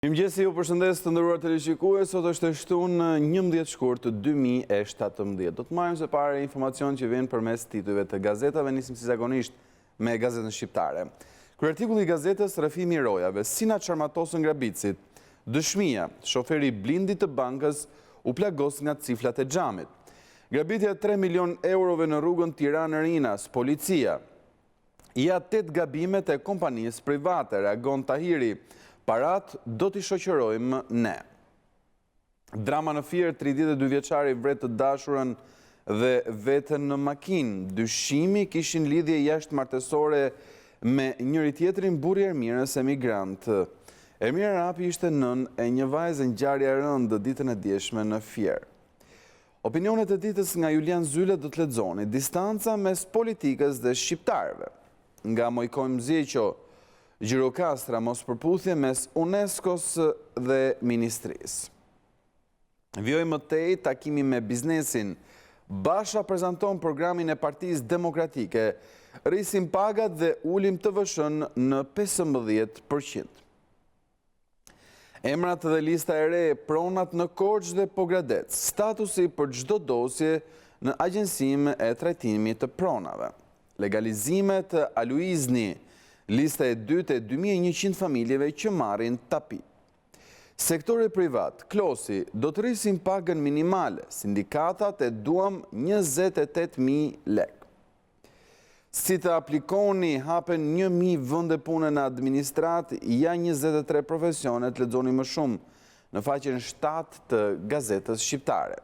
Mirëmëngjesi, ju përshëndes të nderuar televizionistët, sot është e shtunë 11 shkurt 2017. Do të marrim së pari informacion që vjen përmes titujve të gazetave, nisim si zakonisht me Gazetën Shqiptare. Kryerartikulli i gazetës rrëfimi i rojave, si na çarmatosën grabicit, dëshmia, shoferi blindi të bankës u plagos nga ciflat e xhamit. Grabitja 3 milion eurove në rrugën Tiranë-Rinas, policia. Ja 8 gabimet e kompanisë private, reagon Tahiri. Parat do t'i shoqërojmë ne. Drama në Fier, 32 vjeçari vret të dashurën dhe vetën në makinë. Dyshimi kishin lidhje jashtëmartesore me njëri tjetrin, burri Ermirës emigrant. Ermira Rapi ishte nën e një vajzë, ngjarje e rëndë ditën e djeshme në Fier. Opinionet e ditës nga Julian Zyle do të lexoni. Distanca mes politikës dhe shqiptarëve. Nga Mojkojmë Zjeqo, Gjirokastra mos përputhje mes UNESCO-s dhe Ministrisë. Vjoj më tej takimi me biznesin. Basha prezanton programin e Partisë Demokratike. Rrisim pagat dhe ulim TVSH-n në 15%. Emrat dhe lista e re, pronat në Korçë dhe Pogradec. Statusi për çdo dosje në agjensim e trajtimit të pronave. Legalizimet Aluizni. Lista e dytë e 2100 familjeve që marrin tapi. Sektore privat, Klosi, do të rrisim pagën minimale, sindikatat e duam 28.000 lek. Si të aplikoni, hapen 1.000 vende pune në administrat, ja 23 profesionet, lexoni më shumë në faqen 7 të Gazetës Shqiptare.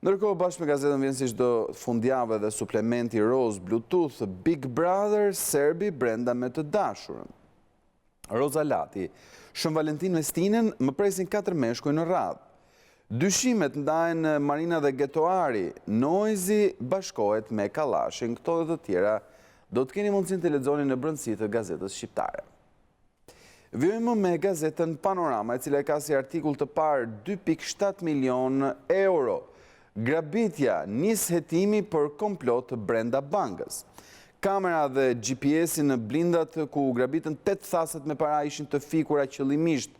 Ndërkohë, bashkë me gazetën vjen si çdo fundjavë dhe suplementi roz Bluetooth, Big Brother Serbi brenda me të dashurën. Roza Lati, Shën Valentin Mestinën më presin 4 meshkuj në radhë. Dyshimet ndajnë Marina dhe Getoari, Noizi bashkohet me Kallashin, këto dhe të tjera do të keni mundësin të lexoni në brendësi të Gazetës Shqiptare. Vjojmë me gazetën Panorama, e cila ka si artikull të parë 2.7 milion euro. Grabitja, nis hetimi për komplot brenda bankës. Kamera dhe GPS-i në blindat ku grabitën 8 thaset me para ishin të fikura qëllimisht.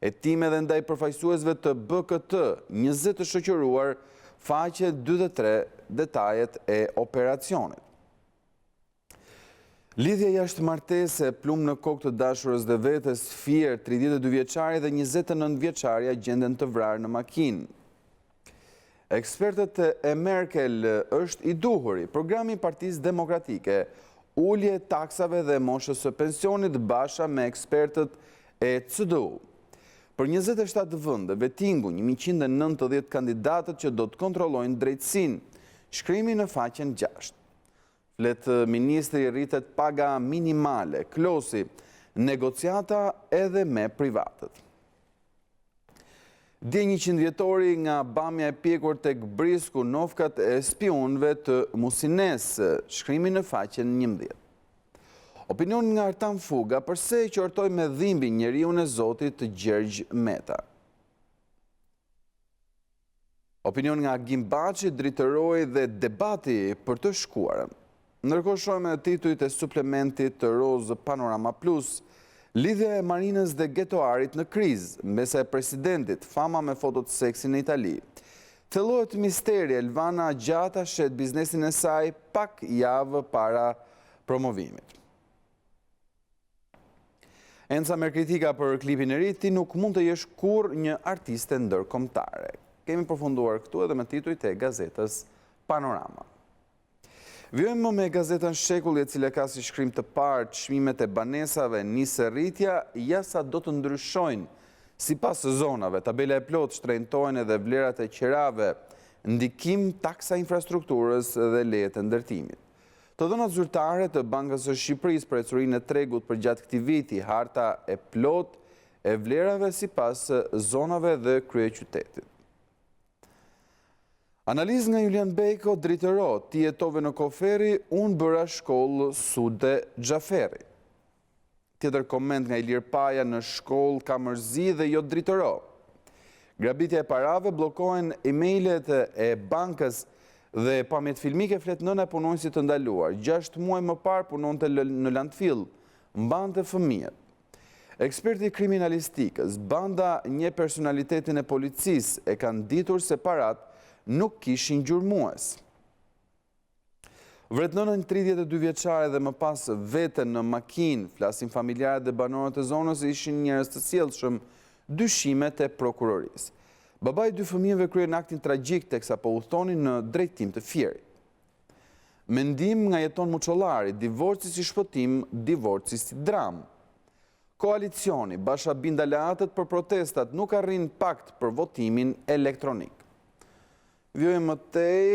Hetime dhe ndaj përfaqësuesve të BKT, 20 të shoqëruar, faqe 2 dhe 3 detajet e operacionit. Lidhja jashtëmartese, plumë në kokë të dashurës dhe vetes, Fier, 32 vjeçari dhe 29 vjeçaria gjenden të vrarë në makinë. Ekspertët e Merkel është i duhuri. Programi Partisë Demokratike, ulje taksave dhe moshës së pensionit, basha me ekspertët e CDU. Për 27 vende, vetingu 190 kandidatët që do të kontrollojnë drejtësinë. Shkrimi në faqen 6. Flet ministri, rritet paga minimale. Klosi, negociata edhe me privatët. Dje 100 vjetori nga bamja e pjekur tek Brisku, nofkat e spionëve të Musines, shkrimi në faqen 11. Opinion nga Artan Fuga, përse e qortoi me dhimbje njeriun e Zotit Gjergj Meta. Opinion nga Gimbaçi, dritëroi dhe debati për të shkuarën. Ndërkohë shohim titujt e suplementit të Roz Panorama Plus. Lidhja e Marinës dhe Getoarit në krizë, mbesa e presidentit, fama me fotot seksi në Itali. Thellohet misteri, Elvana Gjata shet biznesin e saj pak javë para promovimit. Enca merr kritika për klipin e ri, ti nuk mund të jesh kurrë një artiste ndërkombëtare. Kemi përfunduar këtu edhe me titujt e gazetës Panorama. Vjojmë me gazetën Shekulli, e cila ka si shkrim të parë çmimet e banesave nisë rritja, ja sa do të ndryshojnë sipas zonave. Tabela e plot shtrenjtojnë edhe vlerat e qerave, ndikim taksa infrastrukturës dhe lejet e ndërtimit. Të dhënat zyrtare të Bankës së Shqipërisë për ecurinë e tregut për gjatë këtij viti, harta e plot e vlerave sipas zonave dhe kryeqytetit. Analizë nga Julian Bejko, dritëro, ti jetove në Koferi, unë bëra shkollë Sude Xhaferi. Tjetër koment nga Ilir Paja, në shkollë ka mërzi dhe jo dritëro. Grabitja e parave, blokohen e-mailet e bankës dhe pamjet filmike flet nëna e punonësit të ndaluar. 6 muaj më parë punonte në Landfill, mbante fëmijët. Eksperti kriminalistikës, banda një personalitetin e policisë e kanë ditur se parat nuk kishin gjurmues. Vret nënën 32 vjeçare dhe më pas vetën në makinë, flasin familjarët dhe banorët e zonës ishin njerëz të sjellshëm, dyshimet e prokurorisë. Babai i 2 fëmijëve kryen aktin tragjik teksa po udhtonin në drejtim të Fierit. Mendim nga jeton Muçollari, divorci si shpëtim, divorci si dramë. Koalicioni basha bindaleatët për protestat nuk arrin pakt për votimin elektronik. Vjojmë më tej,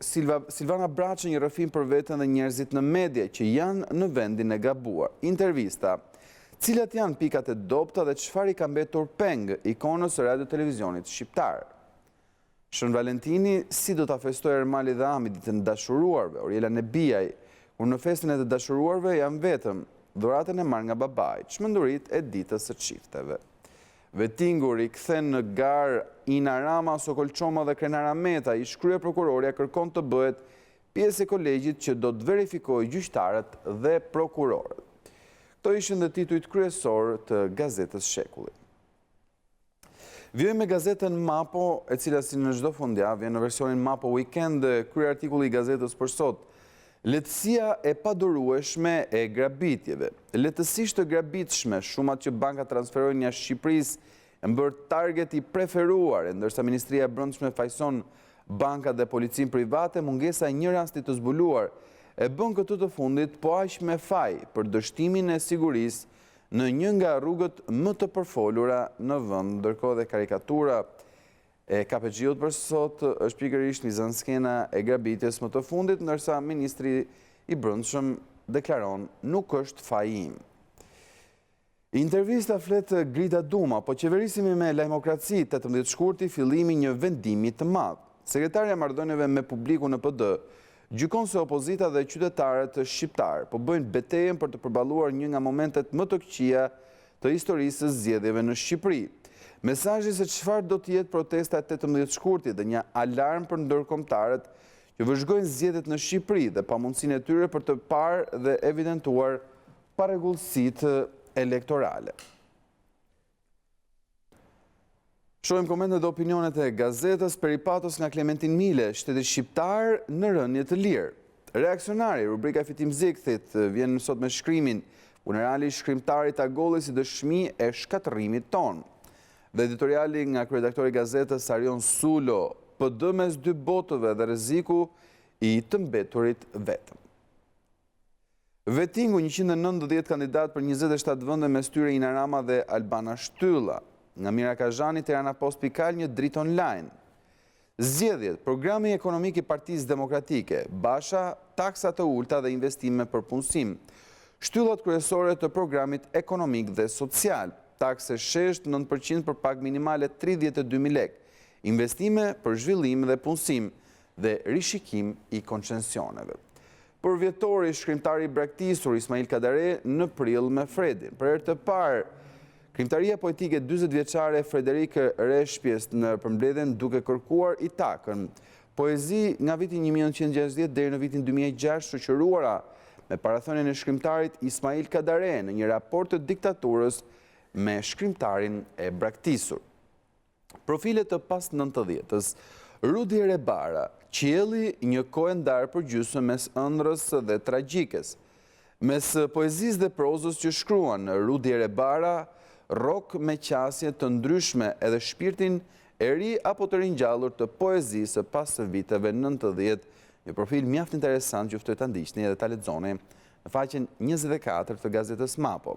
Silvana Braçë një rrëfim për veten dhe njerëzit në media që janë në vendin e gabuar. Intervista, cilat janë pikat e dobta dhe çfarë i ka mbetur peng ikonës së radio televizionit shqiptar. Shën Valentini si do ta festojë Ermali dhe Ami ditën e dashuruarve, Oriela Nebiaj, kur në festën e të dashuruarve janë vetëm dhuratën e marrë nga babai, çmendurit e ditës së çifteve. Vetingur i kthen në garë Ina Rama, Sokol Çoma dhe Krenar Ameta, ish krye prokuroria kërkon të bëhet pjesë e kolegjit që do të verifikojë gjyqtarët dhe prokurorët. Këto ishin dhe titujt kryesor të gazetës Shekulli. Vjojmë me gazetën Mapo, e cila si në çdo fundjavë vjen në versionin Mapo Weekend, krye artikulli i gazetës për sot. Lehtësia e padurueshme e grabitjeve. Lehtësisht të grabitshme, shumat që banka transferojnë jashtë Shqipërisë e bërë target i preferuar, ndërsa Ministria e Brendshme fajson bankat dhe policinë private, mungesa e një rasti të zbuluar e bën këtu të fundit po aq me faj për dështimin e sigurisë në një nga rrugët më të përfolura në vend, ndërkohë dhe karikatura e KPG-ut për sot është pikërisht mizanskena e grabitjes më të fundit, ndërsa Ministri i Brendshëm deklaron nuk është faji im. Intervista flet Grida Duma, po qeverisimi me lajmokraci 18 shkurti fillimi një vendimi të madh. Sekretarja e Marrëdhënieve me publikun në PD gjykon se opozita dhe qytetarët shqiptar po bëjnë betejën për të përballuar një nga momentet më të këqija të historisë së zgjedhjeve në Shqipëri. Mesazhi se çfarë do të jetë protesta e 18 shkurtit dhe një alarm për ndërkombëtarët që vëzhgojnë zgjedhjet në Shqipëri dhe pamundësinë e tyre për të parë dhe evidentuar parregullsitë elektorale. Shohim komentet dhe opinionet e gazetës. Peripatos nga Klementin Mile, shteti shqiptar në rënje të lirë. Reaksionari, rubrika Fitim Zekthit, vjen sot me shkrimin funerali shkrimtarit Agolli si dëshmi e shkatërimit ton. Dhe editoriali nga kryeredaktori i gazetës Arion Sulo, PD mes dy botëve dhe rreziku i të mbeturit vetëm. Vetingu 190 kandidat për 27 vende mes tyre Ina Rama dhe Albana Shtylla. Nga Mira Kazhani, Tirana Post.al, një dritë online. Zgjedhjet, programi ekonomik i Partisë Demokratike, Basha, taksa të ulta dhe investime për punësim. Shtyllat kryesore të programit ekonomik dhe social, takse shesht 9% për pagë minimale 32.000 lekë, investime për zhvillim dhe punësim dhe rishikim i koncesioneve. Për vjetori, shkrimtari braktisur Ismail Kadare në prill me Fredin. Për herë të parë, krimtaria poetike 40 vjeçare Frederike Reshpjes në përmbledhjen duke kërkuar i takën. Poezi nga vitin 1960 deri në vitin 2006 shoqëruara me parathënien e shkrimtarit Ismail Kadare në një raport të diktaturës me shkrimtarin e braktisur. Profilet të pas 90-s, Rudi Rebara, qielli një kohë ndarë për gjysmë mes ëndrrës dhe tragjikes. Mes poezisë dhe prozës që shkruan Rudi Rebara, rok me qasje të ndryshme edhe shpirtin e ri apo të ringjallur të poezisë pas viteve 90, një profil mjaft interesant që ftoj ta ndiqni edhe ta lexoni në faqen 24 të gazetës Mapo.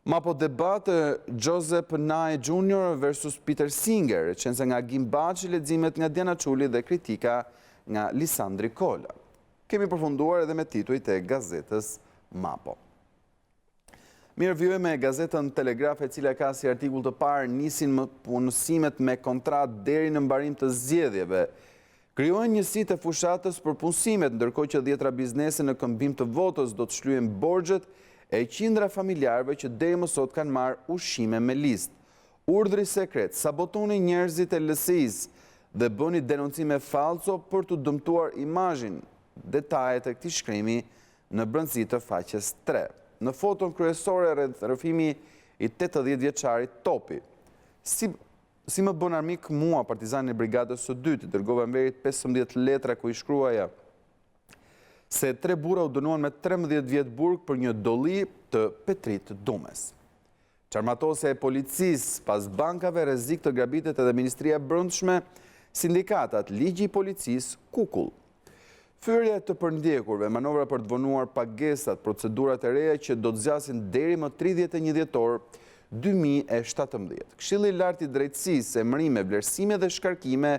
Mapo debat Joseph Nye Jr. versus Peter Singer, recenzja nga Gim Baçi, leximet nga Diana Çuli dhe kritika nga Lisandri Kola. Kemi përfunduar edhe me titujt e gazetës Mapo. Mirë, vjojmë me gazetën Telegraf, e cila ka si artikull të parë nisin më punësimet me kontrat deri në mbarim të zgjedhjeve. Krijojnë njësi të fushatës për punësimet, ndërkohë që 10 biznese në këmbim të votës do të shlyhen borxhet e qindra familjarëve që deri më sot kanë marrë ushqime me listë. Urdhri sekret, sabotoni njerëzit e LSI-s dhe bëni denoncime falso për të dëmtuar imazhin. Detajet e këtij shkrimi në brendësi të faqes 3. Në foton kryesore rreth rrëfimi i 80 vjeçarit Topi. Si më bën armik mua, partizani i brigadës së dytë, dërgova Enverit 15 letra ku i shkruaja se 3 burra u dënuan me 13 vjet burg për një dolli të Petrit Dumes. Qarmatosja e policisë pas bankave, rrezik të grabitet edhe Ministria e Brendshme, sindikatat, ligji i policisë, kukull. Fyerje të përndjekurve, manovra për të vonuar pagesat, procedurat e reja që do të zgjasin deri më 31 dhjetor 2017. Këshilli i Lartë i Drejtësisë, emërime, vlerësime dhe shkarkime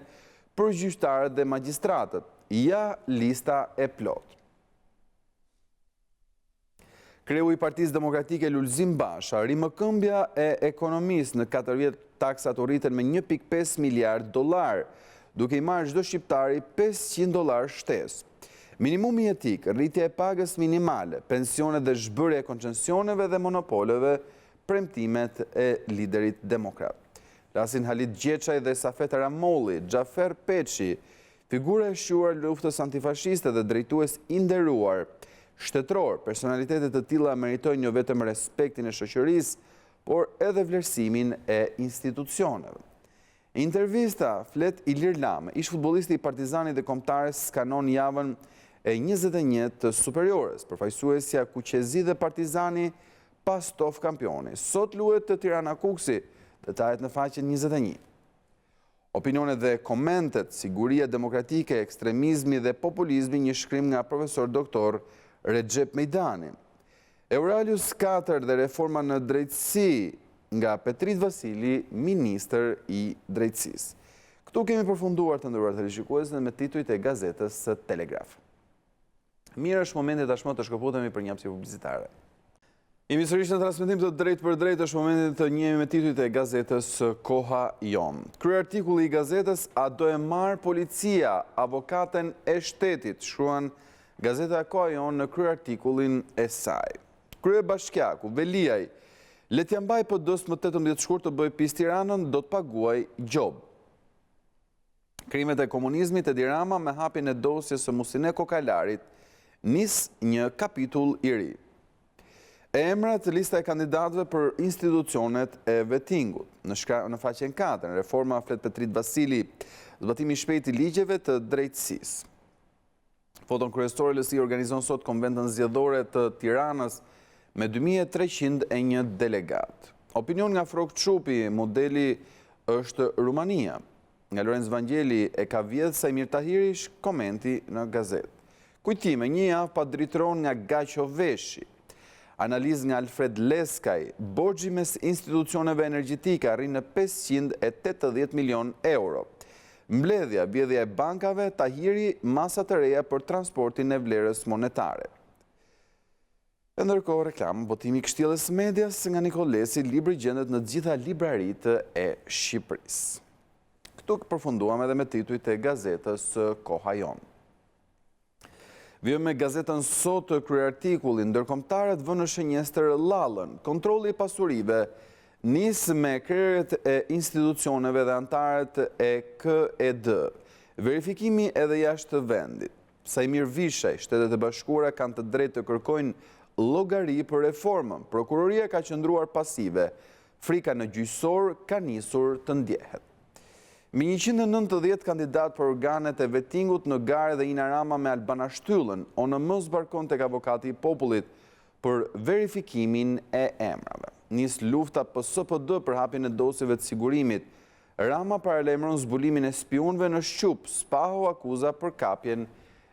për gjyqtarët dhe magjistratët. Ja lista e plotë. Kreu i Partisë Demokratike Lulzim Basha, rimëkëmbja e ekonomisë në 4 vjet taksat u rritën me 1.5 miliard dollar, duke i marrë çdo shqiptari $500 shtesë. Minimumi jetik, rritja e pagës minimale, pensionet dhe zhbërja e koncesioneve dhe monopoleve, premtimet e liderit demokrat. Rasin Halit Gjeçaj dhe Safet Ramolli, Xhafer Peçi, figura e shuar luftës antifashiste dhe drejtues i nderuar shtetror, personalitetet të tilla meritojnë jo vetëm respektin e shoqërisë, por edhe vlerësimin e institucioneve. Intervista flet Ilir Lame, ish futbollisti i Partizanit dhe kombëtares, skanon javën e 21 të superiores, përfaqësuesja Kuqezi dhe Partizani pas tof kampioni. Sot luhet të Tirana Kuksi, detajet në faqen 21. Opinionet dhe komentet, siguria demokratike, ekstremizmi dhe populizmi, një shkrim nga profesor doktor Recep Mejdani. Euralius 4 dhe reforma në drejtësi nga Petrit Vasili, ministër i drejtësisë. Këtu kemi përfunduar të nderuar televizionistët me titujt e gazetës së Telegraf. Mirë, është momenti tashmë të shkëputemi për një hapësirë publicitare. Jemi sërish në transmetim të drejt për drejt, është momenti të njehemi me titujt e gazetës Koha Jon. Kryeartikulli i gazetës: a do e marr policia avokaten e shtetit, shkruan gazeta Koha Jon në kryeartikullin e saj. Kryebashkiaku Veliaj: le t'ja mbaj PD-s më 18 shkurt të bëj pis Tiranën, do të paguaj gjob. Krimet e komunizmit, Edi Rama me hapjen e dosjes së Musine Kokalarit nis një kapitull i ri. Emrat, lista e kandidatëve për institucionet e vettingut. Në faqen 4, reforma flet Petrit Vasili, zbatimi i shpejt i ligjeve të drejtësisë. Foton kryesore LSI organizon sot konventën zgjedhore të Tiranës me 2301 delegat. Opinion nga Frok Çupi, modeli është Rumania. Nga Lorenz Vangjeli e ka vjedh Sajmir Tahirish, komenti në gazetë. Kujtime, një javë pa dritëron nga Gaqo Veshi. Analizë nga Alfred Leskaj, borxhi mes institucioneve energjetike arrin në 580 milion euro. Mbledhja, vjedhja e bankave, Tahiri, masa të reja për transportin e vlerës monetare. Ndërkohë, reklam, botimi kështjellës medias nga Nikolesi, libri gjendet në gjitha libraritë e Shqipërisë. Këtu përfunduam edhe me titujt e gazetës Koha Jon. Vjo me gazetën Sot, kryartikullin, ndërkombëtarët vënë në shënjestër Lallën. Kontrolli i pasurive nis me krerjet e institucioneve dhe antarët e KED. Verifikimi edhe jashtë vendit. Sajmir Vishaj, Shtetet e Bashkuara kanë të drejtë të kërkojnë llogari për reformën. Prokuroria ka qëndruar pasive. Frika në gjyqësor ka nisur të ndjehet. Mi 190 kandidat për organet e vettingut në Gare dhe Ina Rama me Albana Shtyllën, ONM zbarkon tek avokati i popullit për verifikimin e emrave. Nis lufta PSPD për hapjen e dosjeve të sigurimit. Rama paralajmëron zbulimin e spionëve në Shqup, spaho akuza për kapjen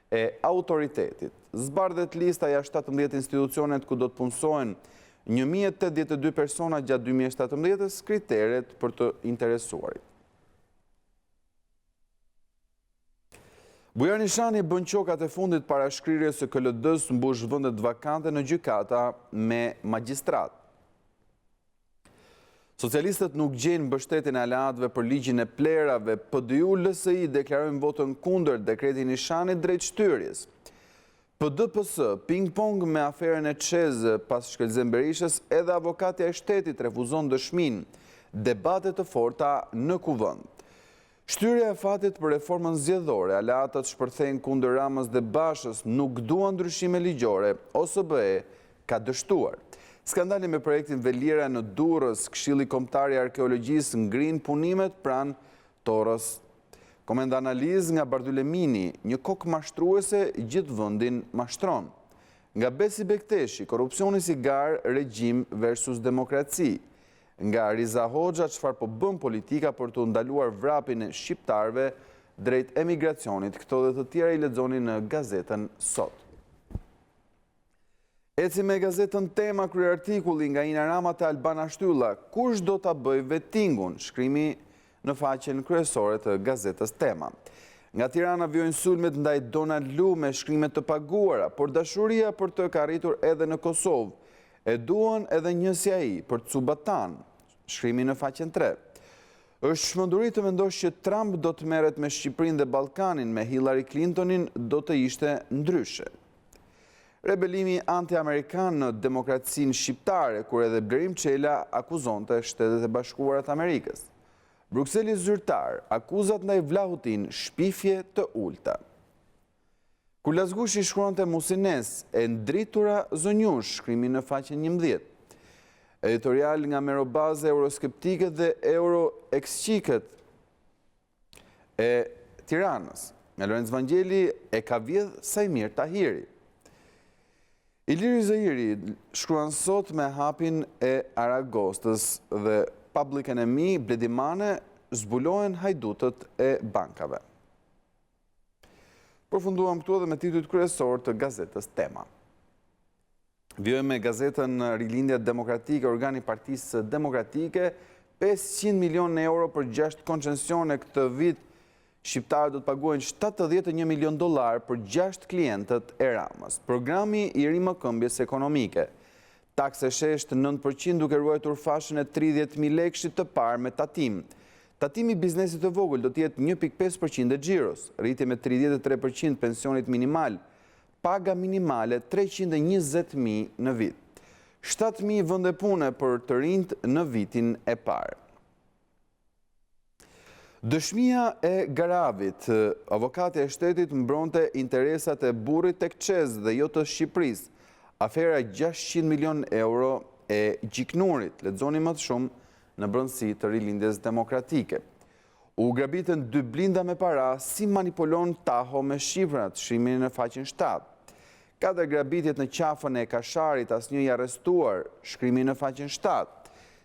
e autoritetit. Zbardhet lista jashtë 17 institucionet ku do të punësohen 1082 persona gjatë 2017-s, kriteret për të interesuarit. Bujar Nishani bën qokat e fundit para shkrirjes së KLD-s mbush vendet vakante në gjykata me magjistrat. Socialistët nuk gjejnë mbështetjen e aleatëve për ligjin e plerave. PDU LSI deklarojnë votën kundër dekretit Nishanit drejt shtyrjes. PDPS ping-pong me aferën e Çez pas shkelzim Berishës, edhe avokatja e shtetit refuzon dëshmin. Debate të forta në kuvend. Shtyrja e fatit për reformën zgjedhore, aleatët shpërthejnë kundër Ramës dhe Bashës, nuk duan ndryshime ligjore, OSBE ka dështuar. Skandali me projektin Veliera në Durrës, Këshilli Kombëtar i Arkeologjisë ngrin punimet pranë Torrës. Komenda analizë nga Bardulemini, një kokë mashtruese gjithë vendin mashtron. Nga Besi Bekteshi, korrupsioni si gar, regjim versus demokraci. Nga Riza Hoxha, çfarë po bën politika për të ndaluar vrapin e shqiptarëve drejt emigracionit. Këto dhe të tjera i lexoni në gazetën sot. Eci me gazetën Tema, krye artikulli nga Ina Rama te Albana Shtylla, kush do ta bëj vettingun, shkrimi në faqen kryesore të gazetës Tema. Nga Tirana vjojnë sulmet ndaj Donald Lu me shkrime të paguara, por dashuria për të ka arritur edhe në Kosovë. E duan edhe një si ai për Cubatan, shkrimi në faqen 3. Është shmenduri të mendosh që Trump do të merret me Shqipërinë dhe Ballkanin, me Hillary Clintonin do të ishte ndryshe. Rebelimi anti-amerikan në demokracinë shqiptare, kur edhe Blerim Çela akuzonte Shtetet e Bashkuara të Amerikës. Brukseli zyrtar, akuzat ndaj Vlahutin, shpifje të ulta. Kur Lazgushi shkruante Musines, e ndritura zonjush, shkrimi në faqen 11. Editorial nga Merobaze, euroskeptikët dhe euroexqiket e Tiranës. Me Lorenz Vangjeli e ka vjedh Sajmir Tahiri. Iliri Zahiri shkruan sot me hapin e Aragostës dhe Public Enemy, Bledimane, zbulohen hajdutët e bankave. Përfunduam këtu edhe me titujt kryesor të gazetës Tema. Vjojmë me gazetën Rilindja Demokratike, organi Partisë Demokratike, 500 milion euro për 6 koncensione këtë vit. Shqiptarët do të paguajnë $71 milion për 6 klientët e Ramës. Programi i rimëkëmbjes ekonomike. Takse shesht 9% duke ruajtur fashën e 30.000 lekësh të parë me tatim. Tatimi i biznesit të vogël do të jetë 1.5% e xhiros, rritje me 33% pensionit minimal, paga minimale 320.000 në vit. 7.000 vende pune për të rinjt në vitin e parë. Dëshmia e Garavit, avokati e shtetit mbronte interesat e burrit tek ÇEZ dhe jo të Shqipërisë. Afera 600 milion euro e gjiknurit, lexoni më të shumë në brendësi të Rilindjes Demokratike. U grabitën 2 blinda me para, si manipulon Taho me shifrat, shkrimi në faqen 7. 4 grabitjet në qafën e Kasharit, asnjë i arrestuar, shkrimi në faqen 7.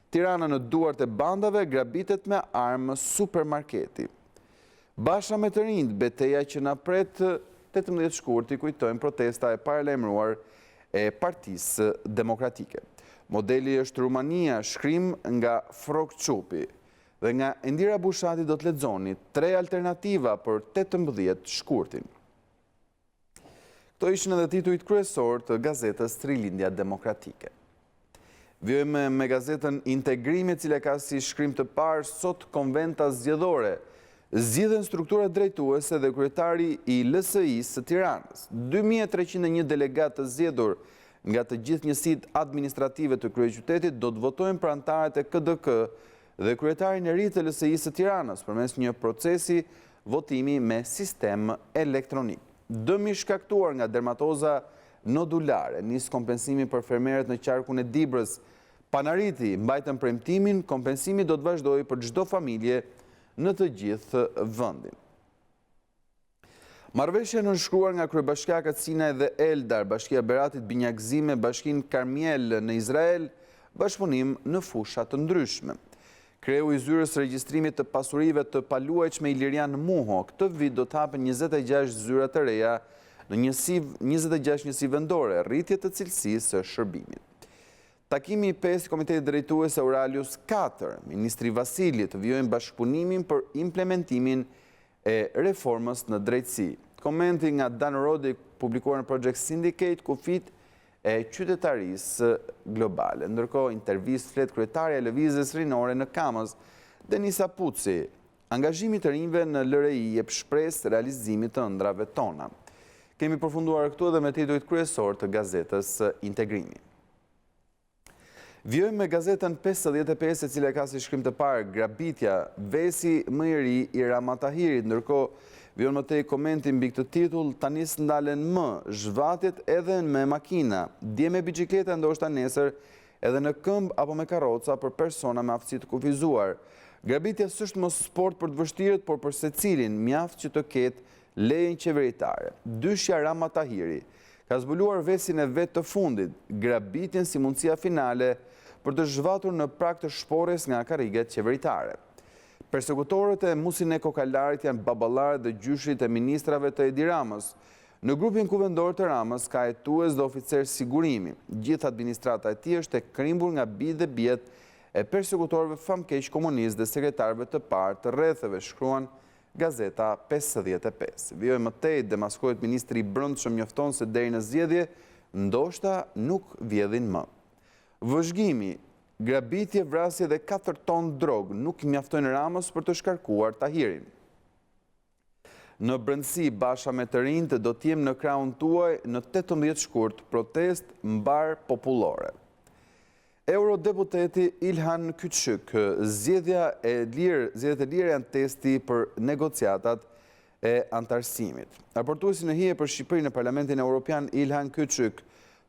Tirana në duart e bandave, grabitet me armë supermarketi. Basha me të rinjt, betejë që na pret 18 shkurti, kujtojnë protesta e paralajmëruar e Partisë Demokratike. Modeli është Rumania, shkrim nga Frok Çupi. Dhe nga Indira Bushati do të lexoni 3 alternativa për 18 shkurtin. Këto ishin edhe titujt kryesor të gazetës Rilindja Demokratike. Vjojmë me gazetën Integrimi, e cila ka si shkrim të parë sot konventa zgjedhore. Zgjidhen struktura drejtuese dhe kryetari i LSI-së së Tiranës. 2301 delegatë të zgjedhur nga të gjithë njësitë administrative të kryeqytetit do të votojnë për anëtarët e KDK dhe kryetarin e ri të LSI-së së Tiranës përmes një procesi votimi me sistem elektronik. Dëmi shkaktuar nga dermatoza nodulare, nis kompensimi për fermerët në qarkun e Dibrës. Panariti mbajtën premtimin, kompensimi do të vazhdojë për çdo familje në të gjithë vendin. Marrëveshja nënshkruar nga kryebashkiakët Sinaj dhe Eldar, Bashkia Beratit Binjakzime, Bashkinë Karmiel në Izrael, bashkëpunim në fusha të ndryshme. Kreu i zyrës regjistrimit të pasurive të paluajtshme Ilirian Muho, këtë vit do të hapen 26 zyra të reja në 26 njësi vendore, rritje të cilësisë së shërbimit. Takimi i 5 Komitetit Drejtues Auralius 4, Ministri Vasili të vjojnë bashkëpunimin për implementimin e reformës në drejtësi. Komenti nga Dan Rodi publikuar në Project Syndicate, kufit e qytetarisë globale. Ndërkohë, intervistë flet kryetaria e Lëvizjes Rinore në Kamës, Denisa Puci, angazhimi të rinjve në LRI jep shpresë realizimit të ëndrave tona. Kemi përfunduar këtu edhe me titujt kryesor të gazetës Integrimi. Vjojmë me gazetën 55, e cila ka si shkrim të parë grabitja, vesi më i ri i Rama Tahirit, ndërkohë vjon më tej komenti mbi këtë titull, tani s'ndalen më zhvatit edhe me makina, dje me bicikleta, ndoshta nesër edhe në këmbë apo me karroca për persona me aftësi të kufizuar. Grabitja s'është më sport për të vështirët, por për secilin mjaft që të ketë lejen qeveritare. Dyshja Rama Tahiri ka zbuluar vesin e vet të fundit, grabitjen si mundësia finale për të zhvatur në prag të shpores nga karriget qeveritare. Persekutorët e Musin e Kokalarit janë baballarët dhe gjyshrit e ministrave të Edi Ramës. Në grupin kuvendor të Ramës ka hetues dhe oficer sigurimi. Gjithë administrata e tij është e krimbur nga bijtë dhe bjet e persekutorëve famkeq komunist dhe sekretarëve të parë të rrethëve, shkruan Gazeta 55. Vijoj më tej, demaskohet ministri i Brendshëm njofton se deri në zgjedhje ndoshta nuk vjedhin më. Vëzhgimi, grabitje, vrasje dhe 4 ton drogë nuk mjaftojnë Ramës për të shkarkuar Tahirin. Në brendësi, basha me të rinjtë do t'jem në krahun tuaj në 18 shkurt protest mbar popullore. Eurodeputeti Ilhan Kyçük, zgjedhjet e lira janë testi për negociatat e antarësimit. Raportuesi në hije për Shqipërinë në Parlamentin Evropian Ilhan Kyçük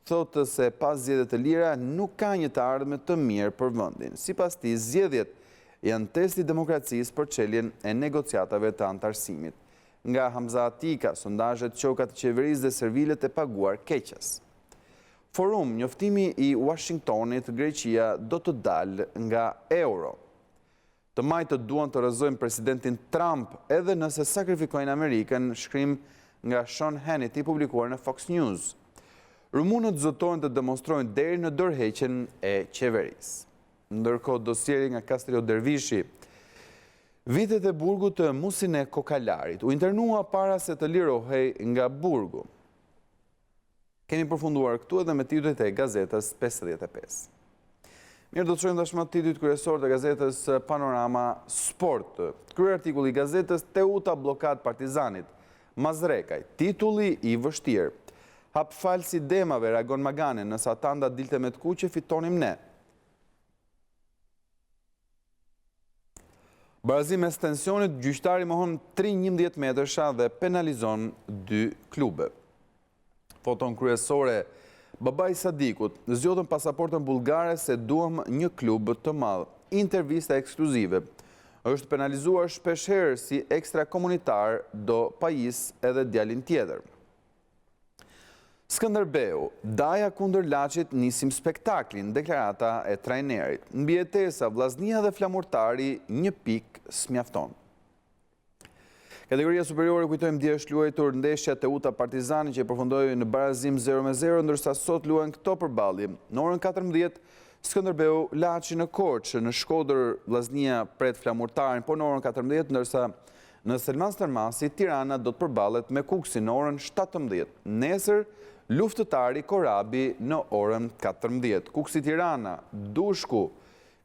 thotë se pas zgjedhjeve të lira nuk ka një të ardhme të mirë për vendin. Sipas tij, zgjedhjet janë testi i demokracisë për çeljen e negociatave të antarësimit. Nga Hamza Atika, sondazhet qokat të qeverisë dhe servilet e paguar keqes. Forum, njoftimi i Washingtonit, Greqia do të dalë nga euro. Të majtët duan të rrëzojnë presidentin Trump edhe nëse sakrifikojnë Amerikën, shkrim nga Sean Hannity publikuar në Fox News. Rumunët zotojnë të demonstrojnë deri në dorëheqjen e qeverisë. Ndërkohë, dosieri nga Kastrio Dervishi, vitet e burgut të Musin e Kokalarit u internua para se të lirohej nga burgu. Kemi përfunduar këtu edhe me titujt e Gazetës 55. Mirë, do të shohim tashmë titujt kryesor të Gazetës Panorama Sport. Kryer artikulli i Gazetës: Teuta blokad Partizanit, Mazrekaj, titulli i vështirë. Hap falsi demave, reagon Magane, nëse Atanda dilte me të kuqe, fitonim ne. Barazim mes tensionit, gjyqtari mohon 3 metersha dhe penalizon 2 klube. Foton kryesore, babai Sadikut, zgjodhën pasaportën bullgare se duam një klub të madh. Intervista ekskluzive. Është penalizuar shpeshherë si ekstrakomunitar do pajis edhe djalin tjetër. Skënderbeu, daja kundër Laçit nisim spektaklin, deklarata e trajnerit. Mbi hetesa, vllaznia dhe flamurtari, një pikë s'mjafton. Kategoria superiore, kujtojmë, dje është luajtur ndeshja Teuta Partizani që përfundoi në barazim 0-0, ndërsa sot luajnë këto përballje. Në orën 14, Skënderbeu Laçi në Korçë, në Shkodër vllaznia pret flamurtarin, po në orën 14, ndërsa në Selman Starmasi Tirana do të përballet me Kuksin në orën 17. Nesër luftëtari Korabi në orën 14. Kuksi Tirana, Dushku,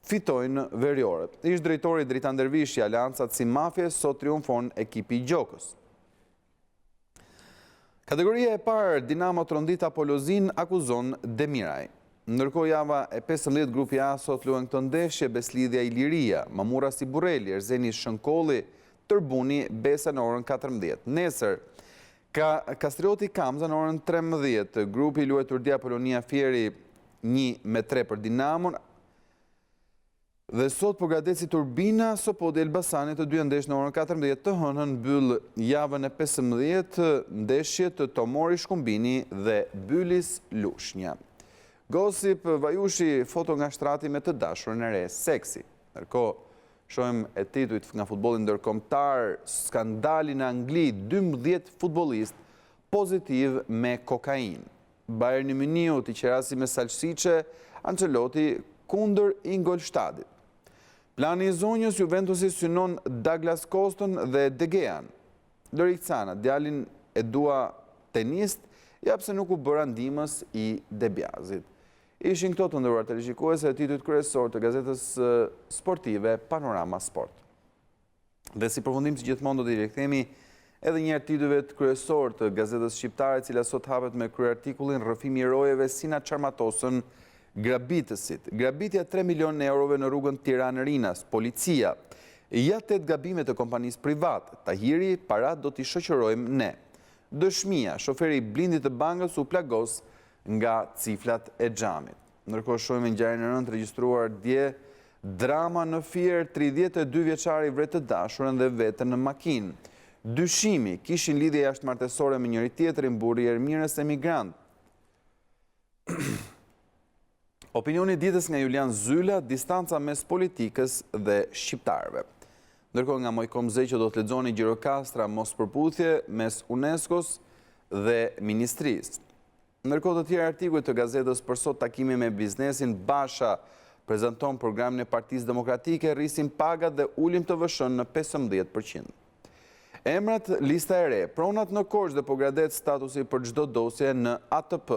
fitojnë veriorët. Ish drejtori Dritan Dervishi, aleancat si mafje, sot triumfon ekipi i Gjokës. Kategoria e parë, Dinamo Trondita Polozin akuzon Demiraj. Ndërkohë java e 15 grupi A sot luajnë këto ndeshje: Beslidhja Iliria, Mamura Sibureli, Erzeni Shënkolli, Tërbuni Besa në orën 14. Nesër, Kastrioti Kamza në orën 13. Grupi luajtur dje Apolonia Fieri 1-3 për Dinamon. Dhe sot përgatitesi Turbina, Sopodi Elbasani, të dy ndeshje në orën 14. Të hënën mbyll javën e 15 ndeshje të Tomori Shkumbini dhe Bylis Lushnja. Gosip Vajushi, foto nga shtrati me të dashurën e re seksi. Ndërkohë, shohim e titujt nga futbolli ndërkombëtar: skandali në Angli, 12 futbollist pozitiv me kokainë. Bayern Muniu i qerasi me Salsice, Ancelotti kundër Ingolstadtit. Plani i zonjës, Juventusi synon Douglas Coston dhe De Gean. Lorik Cana, djalin e dua tenist, ja pse nuk u bëra ndihmës i Debiazit. Ishin këto të nderuar televizionistët e titujt kryesor të Gazetës Sportive Panorama Sport. Dhe si përfundim, si gjithmonë, do t'i rikthemi edhe një herë titujve të kryesor të Gazetës Shqiptare, e cila sot hapet me kryerartikullin Rrëfimi i erojeve Sina Çarmatosën grabitësit. Grabitja 3 milion eurove në rrugën Tiranë-Rinas, policia. Ja 8 gabime të kompanisë private. Tahiri, parat do t'i shoqërojmë ne. Dëshmia, shoferi i blindit të bankës u plagos nga ciflat e xhamit. Ndërkohë shohim ngjarjen e rëndë regjistruar dje, drama në Fier, 32 vjeçari vret të dashurën dhe veten në makinë. Dyshimi kishin lidhje jashtëmartësore me njëri tjetrin, burri i Ermirës emigrant. Opinioni ditës nga Julian Zyla, distanca mes politikës dhe shqiptarëve. Ndërkohë nga Mojkom Zeqo do të lexoni Gjirokastra mos përputhje mes UNESCO-s dhe ministrisë. Ndërkohë të tjerë artikuj të gazetës për sot, takimi me biznesin, Basha prezanton programin e Partisë Demokratike, rrisin pagat dhe ulim të vëshën në 15%. Emrat, lista e re, pronat në Korçë dhe Pogradet, statusi për çdo dosje në ATP.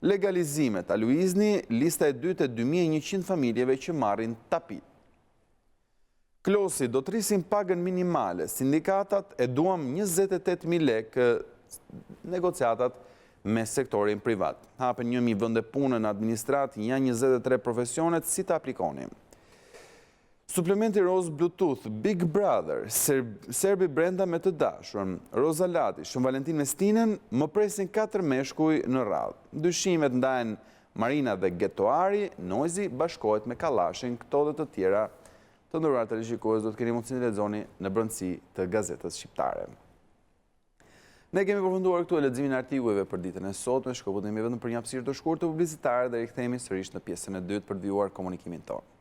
Legalizimet, Aluizni, lista e dytë e 2100 familjeve që marrin tapit. Klosi, do të rrisin pagën minimale, sindikatat e duam 28.000 lekë, negociatat me sektorin privat. Hapen 1.000 vende pune në administrat, janë 23 profesionet, si të aplikoni. Suplementi roz Bluetooth, Big Brother, Serbi brenda me të dashurën, Roza Lati, Shën Valentin Mestinen, më presin 4 meshkuj në radhë. Dyshimet ndajnë Marina dhe Getoari, Noizi bashkohet me Kallashin, këto dhe të tjera të nderuar televizionistët do të keni mundësinë të lexoni në brendësi të gazetës shqiptare. Ne kemi përfunduar këtu leximin e artikujve për ditën e sotme, shkoputemi vetëm për një hapësirë të shkurtër publicitare dhe rikthehemi sërish në pjesën e dytë për të vijuar komunikimin tonë.